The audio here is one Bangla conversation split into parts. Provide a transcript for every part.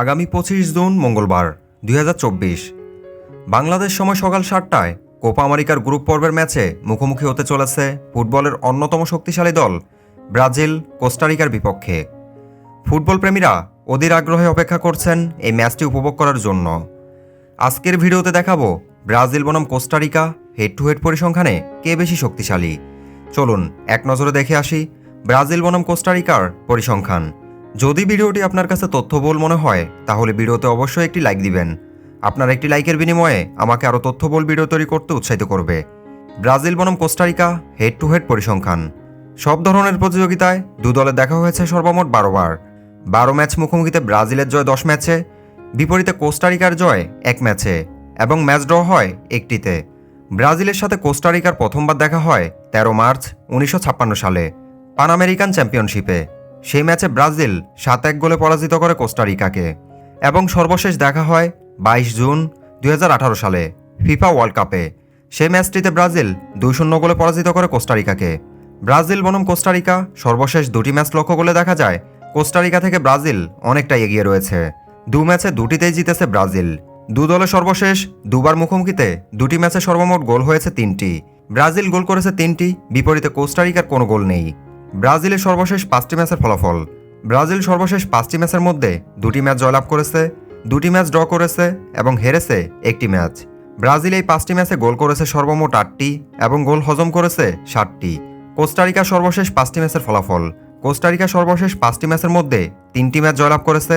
আগামী 25 জুন মঙ্গলবার 2024 বাংলাদেশ সময় সকাল 7টায় কোপা আমেরিকার গ্রুপ পর্বের ম্যাচে মুখোমুখি হতে চলেছে ফুটবলের অন্যতম শক্তিশালী দল ব্রাজিল কোস্টারিকার বিপক্ষে। ফুটবল প্রেমীরা অধীর আগ্রহে অপেক্ষা করছেন এই ম্যাচটি উপভোগ করার জন্য। আজকের ভিডিওতে দেখাবো ব্রাজিল বনাম কোস্টারিকা হেড টু হেড পরিসংখ্যানে কে বেশি শক্তিশালী। চলুন এক নজরে দেখে আসি ব্রাজিল বনাম কোস্টারিকার পরিসংখ্যান। যদি ভিডিওটি আপনার কাছে তথ্যবহুল মনে হয় তাহলে ভিডিওতে অবশ্যই একটি লাইক দিবেন। আপনার একটি লাইকের বিনিময়ে আমাকে আরও তথ্যবহুল ভিডিও তৈরি করতে উৎসাহিত করবে। ব্রাজিল বনাম কোস্টারিকা হেড টু হেড পরিসংখ্যান। সব ধরনের প্রতিযোগিতায় দু দলে দেখা হয়েছে সর্বমোট 12 বার। 12 ম্যাচ মুখোমুখিতে ব্রাজিলের জয় 10 ম্যাচে, বিপরীতে কোস্টারিকার জয় 1 ম্যাচে এবং ম্যাচ ড্র হয় একটিতে। ব্রাজিলের সাথে কোস্টারিকার প্রথমবার দেখা হয় 13 মার্চ 1956 সালে পান আমেরিকান চ্যাম্পিয়নশিপে। সেই ম্যাচে ব্রাজিল 7-1 গোলে পরাজিত করে কোস্টারিকাকে এবং সর্বশেষ দেখা হয় 22 জুন 2018 সালে ফিফা ওয়ার্ল্ড কাপে। সেই ম্যাচটিতে ব্রাজিল 2-0 গোলে পরাজিত করে কোস্টারিকাকে। ব্রাজিল বনাম কোস্টারিকা সর্বশেষ দুটি ম্যাচ লক্ষ্য করলে দেখা যায় কোস্টারিকা থেকে ব্রাজিল অনেকটা এগিয়ে রয়েছে। দু ম্যাচে দুটিতেই জিতেছে ব্রাজিল। দু দলের সর্বশেষ দুবার মুখোমুখিতে দুটি ম্যাচে সর্বমোট গোল হয়েছে 3টি। ব্রাজিল গোল করেছে 3টি, বিপরীতে কোস্টারিকার কোনো গোল নেই। ব্রাজিলের সর্বশেষ 5টি ম্যাচের ফলাফল: ব্রাজিল সর্বশেষ 5টি ম্যাচের মধ্যে দুটি ম্যাচ জয়লাভ করেছে, দুটি ম্যাচ ড্র করেছে এবং হেরেছে একটি ম্যাচ। ব্রাজিল এই 5টি ম্যাচে গোল করেছে সর্বমোট 8টি এবং গোল হজম করেছে 7টি। কোস্টারিকা সর্বশেষ 5টি ম্যাচের ফলাফল: কোস্টারিকা সর্বশেষ 5টি ম্যাচের মধ্যে 3টি ম্যাচ জয়লাভ করেছে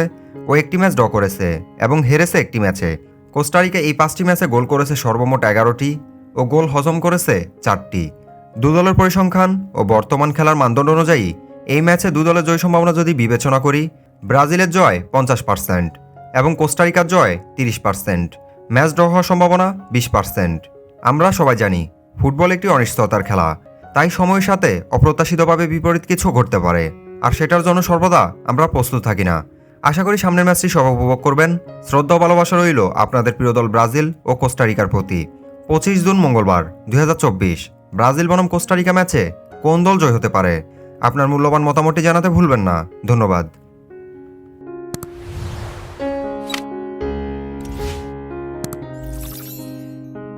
ও একটি ম্যাচ ড্র করেছে এবং হেরেছে একটি ম্যাচে। কোস্টারিকা এই 5টি ম্যাচে গোল করেছে সর্বমোট 11টি ও গোল হজম করেছে 4টি। দু দলের পরিসংখ্যান ও বর্তমান খেলার মানদণ্ড অনুযায়ী এই ম্যাচে দু দলের জয় সম্ভাবনা যদি বিবেচনা করি, ব্রাজিলের জয় 50% এবং কোস্টারিকার জয় 30%। ম্যাচ ড্র হওয়ার সম্ভাবনা 20%। আমরা সবাই জানি ফুটবল একটি অনিশ্চয়তার খেলা, তাই সময়ের সাথে অপ্রত্যাশিতভাবে বিপরীত কিছু ঘটতে পারে, আর সেটার জন্য সর্বদা আমরা প্রস্তুত থাকি না। আশা করি সামনের ম্যাচটি সবাই উপভোগ করবেন। শ্রদ্ধা ও ভালোবাসা রইল আপনাদের প্রিয় দল ব্রাজিল ও কোস্টারিকার প্রতি। 25 জুন মঙ্গলবার 2024 ব্রাজিল বনাম কোস্টারিকা ম্যাচে কোন দল জয় হতে পারে? আপনার মূল্যবান মতামতটি জানাতে ভুলবেন না। ধন্যবাদ।